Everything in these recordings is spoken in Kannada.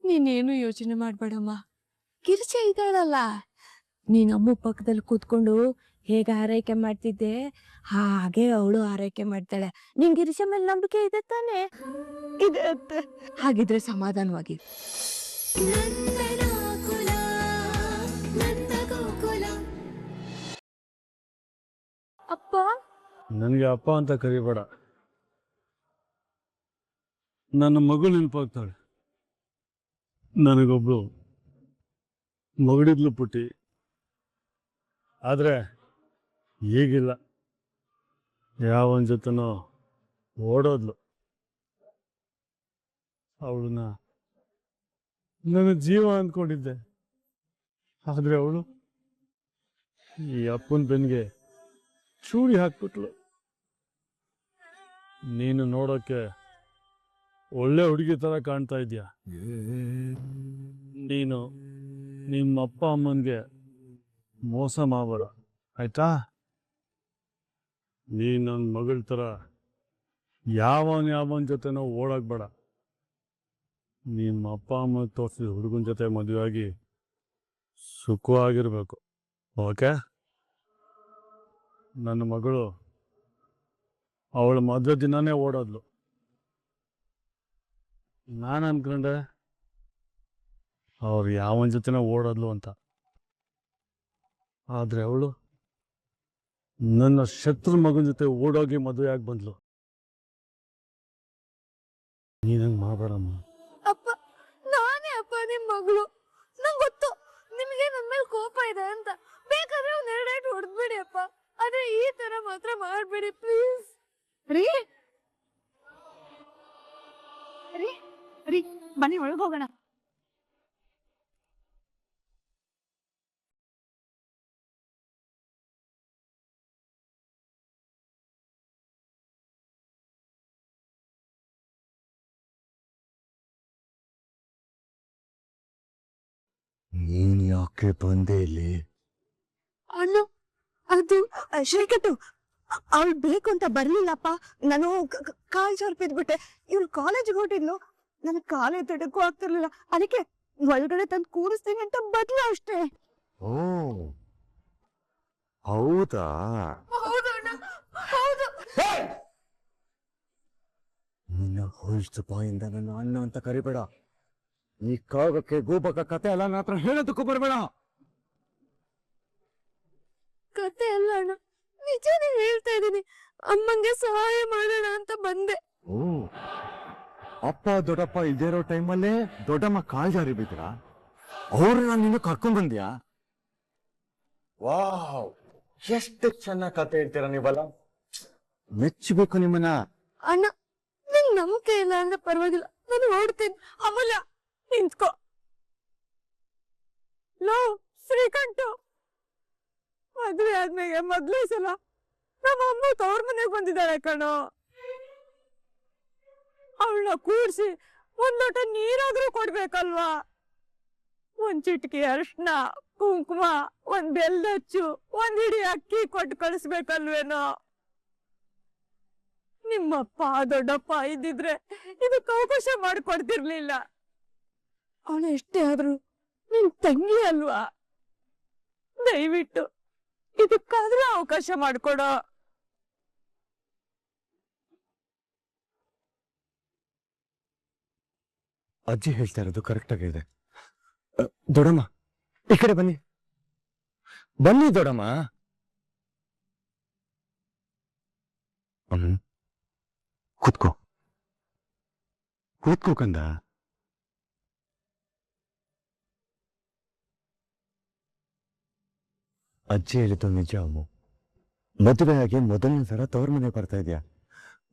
ನೀನೇನು ಯೋಚನೆ ಮಾಡ್ಬೇಡಮ್ಮ. ಕಿರ್ಚೆ ಇದ್ದಾಳಲ್ಲ, ನೀನಮ್ಮ ಪಕ್ಕದಲ್ಲಿ ಕೂತ್ಕೊಂಡು ಹೇಗೆ ಆರೈಕೆ ಮಾಡ್ತಿದ್ದೆ ಹಾಗೆ ಅವಳು ಆರೈಕೆ ಮಾಡ್ತಾಳೆ. ನಿಂಗೆ ಗಿರಿಶ ಮೇಲೆ ನಂಬಿಕೆ ಇದೆ ತಾನೆ? ಇದೆ ಅತ್ತೆ. ಹಾಗಿದ್ರೆ ಸಮಾಧಾನವಾಗಿ. ಅಪ್ಪ, ನನಗೆ ಅಪ್ಪ ಅಂತ ಕರಿಬೇಡ. ನನ್ನ ಮಗಳು ನೆನಪಾಗ್ತಾಳೆ. ನನಗೊಬ್ಳು ಮಗಳಿದ್ಲು ಪುಟ್ಟಿ. ಆದರೆ ಈಗಿಲ್ಲ. ಯಾವನ ಜೊತೆನೋ ಓಡೋದ್ಲು. ಅವಳನ್ನ ನನ್ನ ಜೀವ ಅಂದ್ಕೊಂಡಿದ್ದೆ. ಆದರೆ ಅವಳು ಈ ಅಪ್ಪನ ಬೆನ್ನಿಗೆ ಚೂರಿ ಹಾಕ್ಬಿಟ್ಲು. ನೀನು ನೋಡೋಕ್ಕೆ ಒಳ್ಳೆ ಹುಡುಗಿ ಥರ ಕಾಣ್ತಾ ಇದೆಯಾ. ನೀನು ನಿಮ್ಮ ಅಪ್ಪ ಅಮ್ಮನಿಗೆ ಮೋಸ ಮಾಡಬೇಡ, ಆಯ್ತಾ? ನೀನು ನನ್ನ ಮಗಳ ಥರ ಯಾವನ ಜೊತೆನೋ ಓಡಾಕ್ಬೇಡ. ನಿಮ್ಮ ಅಪ್ಪ ಅಮ್ಮ ತೋರಿಸಿದ ಹುಡುಗನ ಜೊತೆ ಮದುವೆ ಆಗಿ ಸುಖವಾಗಿರ್ಬೇಕು, ಓಕೆ? ನನ್ನ ಮಗಳು ಅವಳ ಮದುವೆ ದಿನನೇ ಓಡೋದ್ಲು. ನಾನು ಅನ್ಕೊಂಡೆ ಅವ್ರು ಯಾವನ ಜೊತೆನೋ ಓಡೋದ್ಲು ಅಂತ. ಆದರೆ ಅವಳು ನನ್ನ ಶತ್ರು ಮಗನ ಜೊತೆ ಓಡೋಗಿ ಮದುವೆ ಆಗಿ ಬಂದ್ಲು. ನೀನಂಗೆ ಮಾಡಬೇಡಮ್ಮ. ಅಪ್ಪ, ನಾನೇ ಅಪ್ಪ ನಿಮ್ ಮಗಳು. ನಂಗೆ ಗೊತ್ತು ನಿಮಗೆ ನನ್ನ ಮೇಲೆ ಕೋಪ ಇದೆ ಅಂತ. ಬೇಕಾದ್ರೆ ಒಂದ್ ಎರಡಾಯ್ತು ಹೊಡೆದ್ಬಿಡಿ ಅಪ್ಪ, ಆದ್ರೆ ಈ ತರ ಮಾತ್ರ ಮಾಡ್ಬೇಡಿ ಪ್ಲೀಸ್. ರೀ ರೀ ರೀ ಬನ್ನಿ ಒಳಗೆ ಹೋಗೋಣ. ನೀನ್ ಯಾಕೆ ಬಂದೆ ಇಲ್ಲಿ? ಅಣ್ಣ, ಅದು ಶ್ರೀಕಟ್ಟು ಅವಳು ಬೇಕು ಅಂತ ಬರ್ಲಿಲ್ಲಪ್ಪ. ನಾನು ಕಾಲ್ ಜಾರ್ ಬಿದ್ಬಿಟ್ಟೆ. ಇವಳು ಕಾಲೇಜಿಗೆ ಹೊರಟಿದ್ಲು, ನನಗೆ ಕಾಲೇ ತಡಕ್ಕೂ ಆಗ್ತಿರ್ಲಿಲ್ಲ. ಅದಕ್ಕೆ ಒಳಗಡೆ ತಂದು ಕೂರಿಸ್ತೀನಿ ಅಂತ ಬದ್ಲು ಅಷ್ಟೇ. ಓ ಹೌದಾ? ಹೌದು ಅಣ್ಣ, ಹೌದು. ನಿನ್ನ ಹೋಲ್ಸ್ಟ್ ಬಾಯಿಂದ ನನ್ನ ಅಣ್ಣ ಅಂತ ಕರಿಬೇಡ. ಈ ಕಾಗಕ್ಕೆ ಗೋಬಕ ಕತೆ ಎಲ್ಲ ನನ್ನ ಹತ್ರ ಹೇಳೋದಕ್ಕೂ ಬರಬೇಡ. ಕತೆ ಅಲ್ಲ ಅಣ್ಣ, ನಿಜಾನೇ ಹೇಳ್ತಾ ಇದ್ದೀನಿ. ಅಮ್ಮಂಗೆ ಸಹಾಯ ಮಾಡೋಣ ಅಂತ ಬಂದೆ. ಓ, ಅಪ್ಪ ದೊಡ್ಡಪ್ಪ ಇಲ್ದೇ ಇರೋ ಟೈಮಲ್ಲೇ ದೊಡ್ಡಮ್ಮ ಕಾಲ್ ಜಾರಿ ಬಿದ್ರ ಅವ್ರನ್ನ ನೀನು ಕರ್ಕೊಂಡ್ ಬಂದ್ಯಾ? ವಾವ್, ಎಷ್ಟು ಚೆನ್ನಾಗಿ ಕತೆ ಹೇಳ್ತೀರಾ ನೀವಲ್ಲ. ಮೆಚ್ಚಬೇಕು ನಿಮ್ಮನ್ನ. ಅಣ್ಣ, ನಿಂಗ್ ನಂಬಿಕೆ ಇಲ್ಲ ಅಂದ್ರೆ ಪರವಾಗಿಲ್ಲ, ನಾನು ಓಡ್ತೀನಿ. ಅಮೂಲ್ಯ, ನಿಂತ್ಕೋ. ಲೋ ಶ್ರೀಕಂಠು, ಮದ್ವೆ ಆದ್ಮೇಲೆ ಮೊದ್ಲೇ ಸಲ ನಮ್ಮ ಅಮ್ಮ ತವ್ರ ಮನೆಗೆ ಬಂದಿದ್ದಾಳೆ ಕಣೋ. ಅವಳನ್ನ ಕೂಡ್ಸಿ ಒಂದ್ ಲೋಟ ನೀರಾದ್ರೂ ಕೊಡ್ಬೇಕಲ್ವಾ? ಒಂದ್ ಚಿಟ್ಕಿ ಅರ್ಶಿನ, ಕುಂಕುಮ, ಒಂದ್ ಬೆಲ್ಲಚ್ಚು, ಒಂದ್ ಹಿಡಿ ಅಕ್ಕಿ ಕೊಟ್ಟು ಕಳಿಸ್ಬೇಕಲ್ವೇನೋ? ನಿಮ್ಮಪ್ಪ ದೊಡ್ಡಪ್ಪ ಇದ್ದಿದ್ರೆ ಇದಕ್ಕೆ ಅವಕಾಶ ಮಾಡಿಕೊಡ್ತಿರ್ಲಿಲ್ಲ. ಅವಳು ಎಷ್ಟೇ ಆದ್ರೂ ನಿನ್ ತಂಗಿ ಅಲ್ವಾ? ದಯವಿಟ್ಟು ಇದಕ್ಕಾದ್ರೂ ಅವಕಾಶ ಮಾಡಿಕೊಡೋ. ಅಜ್ಜಿ ಹೇಳ್ತಾ ಇರೋದು ಕರೆಕ್ಟ್ ಆಗಿದೆ. ದೊಡ್ಡಮ್ಮ, ಈ ಕಡೆ ಬನ್ನಿ. ಬನ್ನಿ ದೊಡ್ಡಮ್ಮ. ಕೂತ್ಕೋ ಕೂತ್ಕೋ ಕಂದ. ಅಜ್ಜಿ ಹೇಳಿದ್ದು ನಿಜ ಅಮ್ಮ. ಮದುವೆಯಾಗಿ ಮೊದಲನೇ ಸಲ ತವ್ರ ಮನೆ ಬರ್ತಾ ಇದೆಯಾ?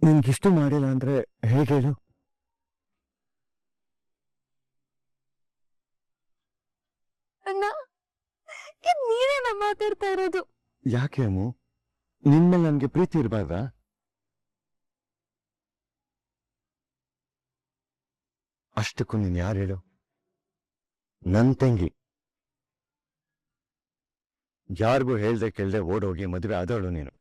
ನಿನ್ಗಿಷ್ಟು ಮಾಡಿಲ್ಲ ಅಂದ್ರೆ ಹೇಗೆ ಹೇಳು? ಅಣ್ಣ, ನೀನೇನ ಮಾತಾಡ್ತಾ ಇರೋದು? ಯಾಕೆ ಅಮ್ಮು, ನಿನ್ಮೇಲೆ ನನ್ಗೆ ಪ್ರೀತಿ ಇರಬಾರ್ದಾ? ಅಷ್ಟಕ್ಕೂ ನೀನ್ ಯಾರು ಹೇಳು? ನನ್ ತಂಗಿ. ಯಾರಿಗೂ ಹೇಳ್ದೆ ಕೇಳ್ದೆ ಓಡೋಗಿ ಮದುವೆ ಆದವಳು ನೀನು.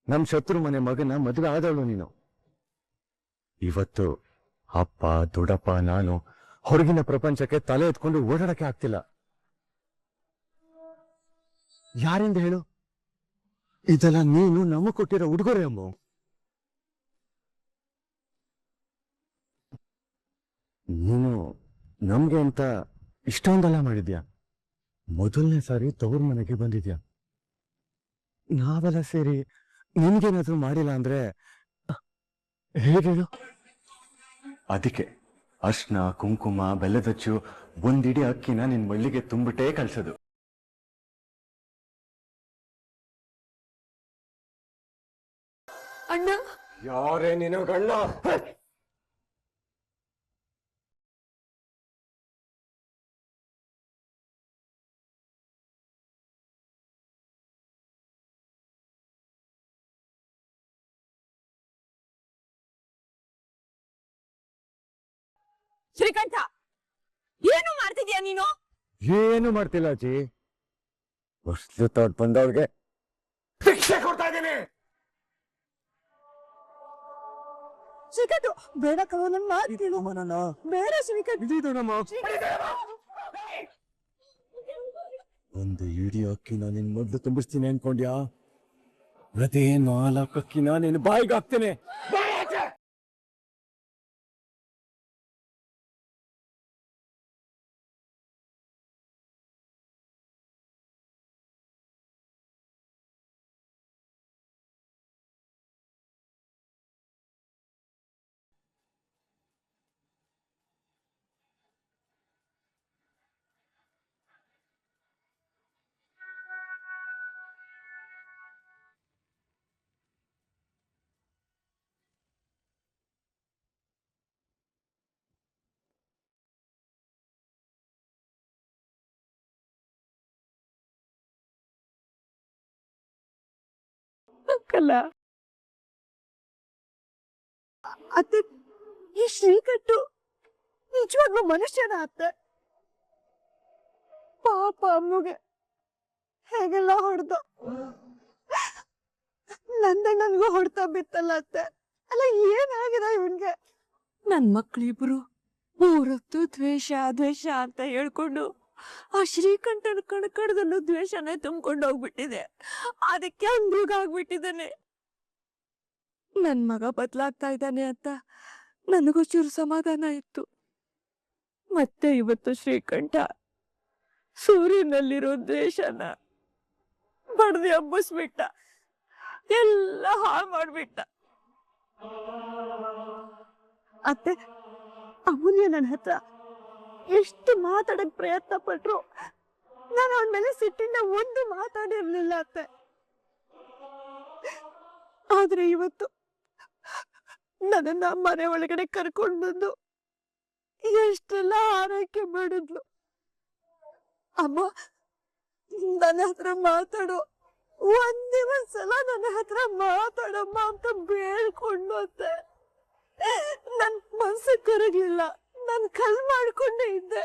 ನಮ್ ಶತ್ರು ಮನೆ ಮಗನ ಮದುವೆ ಆದವಳು ನೀನು. ಇವತ್ತು ಅಪ್ಪ ದೊಡ್ಡಪ್ಪ ನಾನು ಹೊರಗಿನ ಪ್ರಪಂಚಕ್ಕೆ ತಲೆ ಎತ್ಕೊಂಡು ಓಡಾಡಕ್ಕೆ ಆಗ್ತಿಲ್ಲ. ಯಾರಿಂದ ಹೇಳು? ಇದೆಲ್ಲ ನೀನು ನಮಗ್ ಕೊಟ್ಟಿರೋ ಉಡುಗೊರೆ ಅಮ್ಮ. ನೀನು ನಮ್ಗೆ ಅಂತ ಇಷ್ಟೊಂದೆಲ್ಲ ಮಾಡಿದ್ಯಾ. ಮೊದಲನೇ ಸಾರಿ ತವ್ರ ಮನೆಗೆ ಬಂದಿದ್ಯಾ. ನಾವೆಲ್ಲ ಸೇರಿ ನಿನ್ಗೇನಾದ್ರೂ ಮಾಡಿಲ್ಲ ಅಂದ್ರೆ ಹೇಳು? ಅದಕ್ಕೆ ಅರ್ಶನ, ಕುಂಕುಮ, ಬೆಲ್ಲದಚ್ಚು, ಒಂದಿಡಿ ಅಕ್ಕಿನ ನಿನ್ ಮಳ್ಳಿಗೆ ತುಂಬಿಟ್ಟೇ ಕಳ್ಸೋದು. ಅಣ್ಣ, ಯಾರೇ ನಿನಗಣ್ಣ? ಶ್ರೀಕಂಠ, ಏನು ಮಾಡ್ತಿದ್ಯಾ ನೀನು? ಏನು ಮಾಡ್ತಿಲ್ಲ ಅಜ್ಜಿ. ಹೊಸ್ಲು ತೋಟ್ ಬಂದವ್ರಿಗೆ ಶಿಕ್ಷೆ ಕೊಡ್ತಾ ಇದ್ದೀನಿ. ಶ್ರೀಕಂಠ, ಬೇಡ ಕವ, ನನ್ ಮಾತು ಕೇಳು. ಬೇಡ ಶ್ರೀಕಂಠ. ಒಂದು ಇಡೀ ಅಕ್ಕಿನ ನಿನ್ ಮೊದ್ಲು ತುಂಬಿಸ್ತೀನಿ ಅನ್ಕೊಂಡ್ಯಾ? ಪ್ರತಿ 4 ಅಕ್ಕಿನ ನಿನ್ ಬಾಯಿಗೆ ಹಾಕ್ತೇನೆ. ಕಲ್ಲ ಅತ್ತೆ, ಈ ಶ್ರೀಕಂಠು ನಿಜವಾಗ್ಲೂ ಮನುಷ್ಯನ ಅತ್ತೆ? ಪಾಪ ಅಮ್ಮಗೆ ಹೇಗೆಲ್ಲ ಹೊಡೆದ. ನನ್ಗೂ ಹೊಡ್ತಾ ಬಿತ್ತಲ್ಲ ಅತ್ತೆ. ಅಲ್ಲ, ಏನಾಗಿದೆ ಇವನ್ಗೆ? ನನ್ ಮಕ್ಳಿಬ್ರು ಊರತ್ತು ದ್ವೇಷ ದ್ವೇಷ ಅಂತ ಹೇಳ್ಕೊಂಡು ಆ ಶ್ರೀಕಂಠನ ಕಣಕಣದಲ್ಲೂ ದ್ವೇಷನೇ ತುಂಬ್ಕೊಂಡು ಹೋಗ್ಬಿಟ್ಟಿದೆ. ಅದಕ್ಕೆ ಮೃಗ ಆಗ್ಬಿಟ್ಟಿದ್ದಾನೆ. ನನ್ ಮಗ ಬದ್ಲಾಗ್ತಾ ಇದ್ದಾನೆ ಅಂತ ನನಗೂ ಚೂರು ಸಮಾಧಾನ ಇತ್ತು. ಮತ್ತೆ ಇವತ್ತು ಶ್ರೀಕಂಠ ಸೂರ್ಯನಲ್ಲಿರೋ ದ್ವೇಷನ ಬಡ್ದು ಹಬ್ಬಿಸ್ಬಿಟ್ಟ, ಎಲ್ಲ ಹಾಳು ಮಾಡ್ಬಿಟ್ಟ. ಅತ್ತೆ, ಅಮೂಲ್ಯ ನನ್ನ ಹತ್ರ ಎಷ್ಟು ಮಾತಾಡಕ್ ಪ್ರಯತ್ನ ಪಟ್ರು ನಾನು ಅವನ ಮೇಲೆ ಸಿಟ್ಟಿಂದ ಒಂದು ಮಾತಾಡಿರ್ಲಿಲ್ಲ ಅತ್ತೆ. ಆದ್ರೆ ಇವತ್ತು ನನ್ನನ್ನ ಮನೆ ಒಳಗಡೆ ಕರ್ಕೊಂಡ್ ಬಂದು ಎಷ್ಟೆಲ್ಲ ಆರೈಕೆ ಮಾಡಿದ್ಲು. ಅಮ್ಮ, ನನ್ನ ಹತ್ರ ಮಾತಾಡು, ಒಂದೇ ಒಂದ್ಸಲ ನನ್ನ ಹತ್ರ ಮಾತಾಡಮ್ಮ ಅಂತ ಬೇಡ್ಕೊಂಡು ಅತ್ತೆ. ನನ್ ಮನ್ಸು ಕರಗ್ಲಿಲ್ಲ, ನಾನ್ ಕಲ್ ಮಾಡ್ಕೊಂಡೇ ಇದ್ದೆ.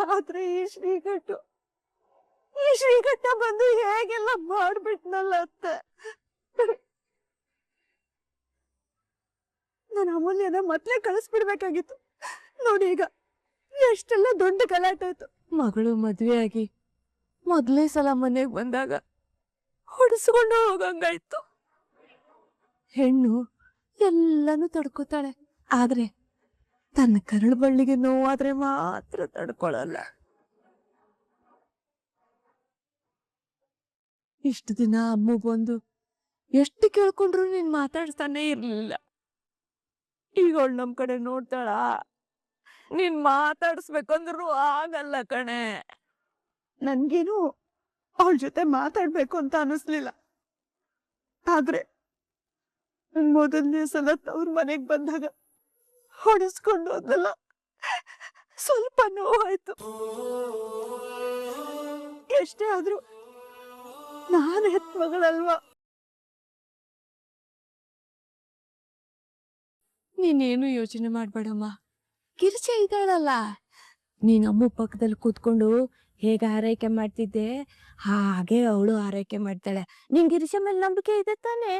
ಆದ್ರೆ ಈ ಶ್ರೀಕಂಠ ಬಂದು ಹೇಗೆಲ್ಲ ಮಾಡ್ಬಿಟ್ನಲ್ಲ ಅತ್ತೆ. ನಾನು ಅಮೂಲ್ಯನ ಮೊದ್ಲೇ ಕಳಿಸ್ಬಿಡ್ಬೇಕಾಗಿತ್ತು. ನೋಡಿ ಈಗ ಎಷ್ಟೆಲ್ಲ ದೊಡ್ಡ ಗಲಾಟೆ ಆಯ್ತು. ಮಗಳು ಮದ್ವೆ ಆಗಿ ಮೊದ್ಲೇ ಸಲ ಮನೆಗ್ ಬಂದಾಗ ಹೊಡೆಸ್ಕೊಂಡು ಹೋಗಂಗಾಯ್ತು. ಹೆಣ್ಣು ಎಲ್ಲಾನು ತಡ್ಕೋತಾಳೆ, ಆದ್ರೆ ತನ್ನ ಕರಳು ಬಳ್ಳಿಗೆ ನೋವಾದ್ರೆ ಮಾತ್ರ ತಡ್ಕೊಳಲ್ಲ. ಇಷ್ಟು ದಿನ ಅಮ್ಮ ಬಂದು ಎಷ್ಟು ಕೇಳ್ಕೊಂಡ್ರು ನೀನ್ ಮಾತಾಡ್ತಾನೆ ಇರ್ಲಿಲ್ಲ. ಈಗ ಅವಳು ನಮ್ ಕಡೆ ನೋಡ್ತಾಳ, ನೀನ್ ಮಾತಾಡ್ಸ್ಬೇಕಂದ್ರು ಆಗಲ್ಲ ಕಣೆ. ನನ್ಗೇನು ಅವಳ ಜೊತೆ ಮಾತಾಡ್ಬೇಕು ಅಂತ ಅನಿಸ್ಲಿಲ್ಲ. ಆದ್ರೆ ಮೊದಲನೇ ಸಲ ತವ್ರ ಮನೆಗ್ ಬಂದಾಗ ಹೊಡೆಸ್ಕೊಂಡು ಹೋದ್ನಲ್ಲ, ಸ್ವಲ್ಪ ನೋವಾಯ್ತು. ಎಷ್ಟೇ ಆದ್ರೂ ನಾನು ಹೆತ್ ಮಗಳಲ್ವಾ. ನೀನೇನು ಯೋಚನೆ ಮಾಡ್ಬೇಡಮ್ಮ, ಕಿರ್ಚೆ ಇದ್ದಾಳಲ್ಲ. ನೀನ್ ಅಮ್ಮ ಪಕ್ಕದಲ್ಲಿ ಕೂತ್ಕೊಂಡು ಹೇಗೆ ಆರೈಕೆ ಮಾಡ್ತಿದ್ದೆ ಹಾಗೆ ಅವಳು ಆರೈಕೆ ಮಾಡ್ತಾಳೆ. ನಿಂಗೆ ಗಿರಿಶ ಮೇಲೆ ನಂಬಿಕೆ ಇದೆ ತಾನೆ?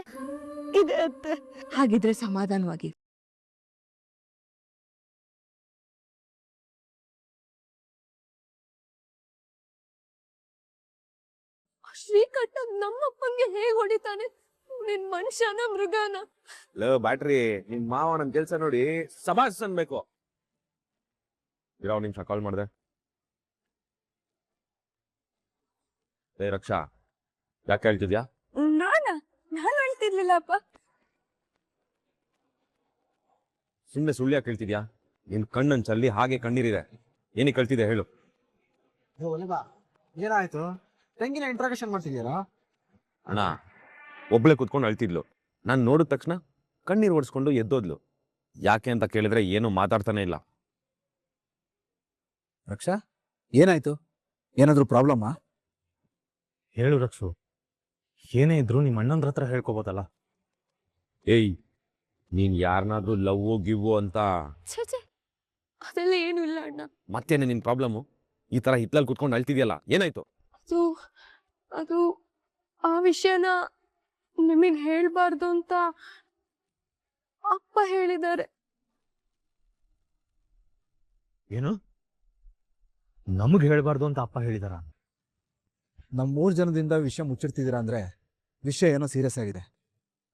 ಇದೆ ಅತ್ತೆ. ಹಾಗಿದ್ರೆ ಸಮಾಧಾನವಾಗಿ ಶ್ರೀಕಂಠ ನಮ್ಮಪ್ಪಂಗೆ ಹೇಗ್ ಹೊಡಿತಾನೆ? ನಿನ್ ಮನುಷ್ಯನ ಮೃಗನ? ಲೋ ಬ್ಯಾಟ್ರಿ ನಿಮ್ ಮಾವ ನನ್ ಕೆಲ್ಸ ನೋಡಿ ಸಬಾಸ್ ಅನ್ಬೇಕು. ಇರೋ ನಿಮಿಷ ಕಾಲ್ ಮಾಡ್ದೆ. ಏ ರಕ್ಷಾ, ಯಾಕೆ ಹೇಳ್ತಿದ್ಯಾ? ನಾನು ಹೇಳ್ತಿರ್ಲಿಲ್ಲಪ್ಪ. ಸುಮ್ನೆ ಸುಳ್ಳು ಯಾಕೆ ಹೇಳ್ತಿದ್ಯಾ? ನಿನ್ ಕಣ್ಣನ್ ಚಲ್ಲಿ ಹಾಗೆ ಕಣ್ಣೀರಿದೆ. ಏನಕ್ಕೆ ಕಳ್ತಿದೆ ಹೇಳು? ಏನಾಯ್ತು? ತಂಗಿನ ಇಂಟ್ರಾಗೇಷನ್ ಮಾಡ್ತಿದ್ಯಾರಾ? ಅಣ್ಣ, ಒಬ್ಳೆ ಕುತ್ಕೊಂಡು ಅಳ್ತಿದ್ಲು. ನಾನು ನೋಡಿದ ತಕ್ಷಣ ಕಣ್ಣೀರು ಓಡಿಸ್ಕೊಂಡು ಎದ್ದೋದ್ಲು. ಯಾಕೆ ಅಂತ ಕೇಳಿದ್ರೆ ಏನು ಮಾತಾಡ್ತಾನೆ ಇಲ್ಲ. ರಕ್ಷಾ, ಏನಾಯ್ತು? ಏನಾದ್ರು ಪ್ರಾಬ್ಲಮ್ಮಾ? ಹೇಳು ರಕ್ಷು, ಏನೇ ಇದ್ರು ನಿಮ್ಮ ಅಣ್ಣಂದ್ರ ಹತ್ರ ಹೇಳ್ಕೊಬೋದಲ್ಲ. ಏಯ್, ನೀನ್ ಯಾರನ್ನಾದ್ರೂ ಲವ್ ಗಿವ್ ಅಂತ ಛೇ, ಅದೆಲ್ಲ ಏನು ಇಲ್ಲ ಅಣ್ಣ. ಮತ್ತೇನೆ ನಿನ್ ಪ್ರಾಬ್ಲಮ್ಮು? ಈ ತರ ಹಿತ್ಲಲ್ಲಿ ಕುತ್ಕೊಂಡು ಅಳ್ತಿದ್ಯಲ್ಲ, ಏನಾಯ್ತು? ಅದು ಆ ವಿಷಯನ ನಿಮಗ್ ಹೇಳ್ಬಾರ್ದು ಅಂತ ಅಪ್ಪ ಹೇಳಿದ್ದಾರೆ. ಏನು? ನಮಗ್ ಹೇಳ್ಬಾರ್ದು ಅಂತ ಅಪ್ಪ ಹೇಳಿದಾರ? ನಮ್ 3 ಜನದಿಂದ ವಿಷಯ ಮುಚ್ಚಿಡ್ತಿದ್ದೀರಾ ಅಂದ್ರೆ ವಿಷಯ ಏನೋ ಸೀರಿಯಸ್ ಆಗಿದೆ.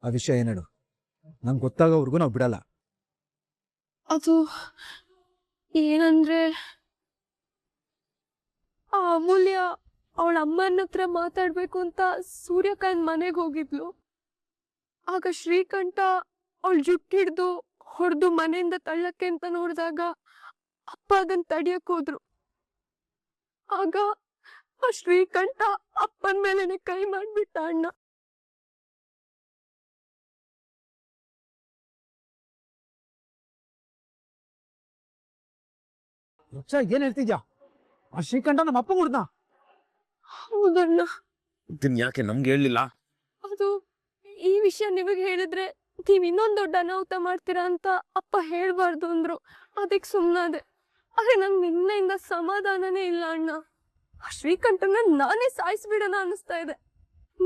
ಆ ವಿಷಯ ಏನೇಳು? ನಂಗೆ ಗೊತ್ತಾಗೋವರೆಗೂ ನಾವು ಬಿಡಲ್ಲ. ಅದು ಏನಂದ್ರೆ, ಆ ಅಮೂಲ್ಯ ಅವಳ ಅಮ್ಮನ ಹತ್ರ ಮಾತಾಡ್ಬೇಕು ಅಂತ ಸೂರ್ಯಕಾಂತ್ ಮನೆಗೆ ಹೋಗಿದ್ಲು. ಆಗ ಶ್ರೀಕಂಠ ಅವಳ ಜುಟ್ಟು ಹಿಡ್ದು ಹೊಡೆದು ಮನೆಯಿಂದ ತಳ್ಳಕ್ಕೆ ಅಂತ ನೋಡಿದಾಗ ಅಪ್ಪ ಅದನ್ನ ತಡಿಯಕ್ ಹೋದ್ರು. ಆಗ ಆ ಶ್ರೀಕಂಠ ಅಪ್ಪನ ಮೇಲೆನೆ ಕೈ ಮಾಡ್ಬಿಟ್ಟ ಅಣ್ಣ. ರಕ್ಷಾ, ಏನ್ ಹೇಳ್ತಿದ್ಯಾ? ಆ ಶ್ರೀಕಂಠ ನಮ್ಮ ಅಪ್ಪ ಹುಡ್ದ? ಹೌದಣ್ಣ. ಇದನ್ ಯಾಕೆ ನಮ್ಗೆ ಹೇಳಿಲ್ಲ? ಅದು ಈ ವಿಷಯ ನಿಮಗೆ ಹೇಳಿದ್ರೆ ನೀವ್ ಇನ್ನೊಂದ್ ದೊಡ್ಡ ಅನಾಹುತ ಮಾಡ್ತೀರಾ ಅಂತ ಅಪ್ಪ ಹೇಳ್ಬಾರ್ದು ಅಂದ್ರು. ಅದಕ್ಕೆ ಸುಮ್ನಾದೆ. ಆದ್ರೆ ನಂಗೆ ನಿನ್ನೆಯಿಂದ ಸಮಾಧಾನನೇ ಇಲ್ಲ ಅಣ್ಣ. ಆ ಶ್ರೀಕಂಠನ ನಾನೇ ಸಾಯಿಸ್ಬಿಡೋಣ ಅನಿಸ್ತಾ ಇದೆ.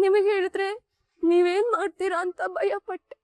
ನಿಮಗೆ ಹೇಳಿದ್ರೆ ನೀವೇನ್ ಮಾಡ್ತೀರಾ ಅಂತ ಭಯ ಪಟ್ಟೆ.